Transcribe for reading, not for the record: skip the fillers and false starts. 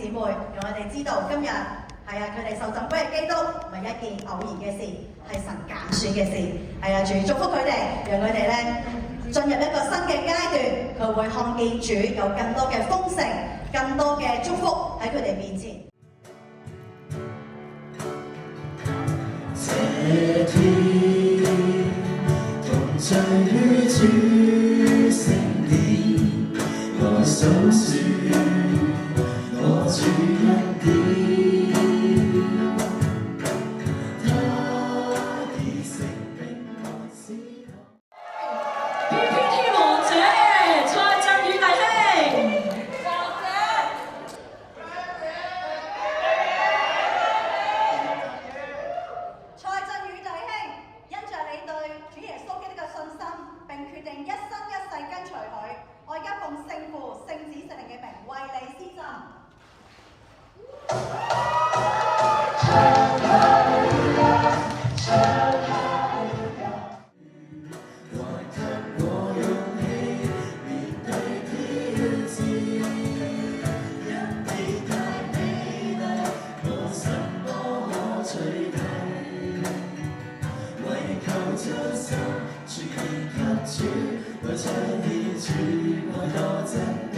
姊妹，讓我哋知道今日係佢哋受浸歸嘅基督唔係一件偶然嘅事，係神揀選嘅事。主祝福佢哋，讓佢哋咧進入一個新嘅階段，佢會看見主有更多嘅豐盛、更多嘅祝福喺佢哋面前。這天同聚於主聖殿，我數算我主恩典，他已成並我之後。PPT 王者蔡振宇弟兄。蔡振宇弟兄，因着你對主耶穌基督嘅信心，並決定一生一世跟隨佢，我而家奉聖父、聖子、聖靈嘅名為你施浸。主獻給主，為彰顯主愛多真。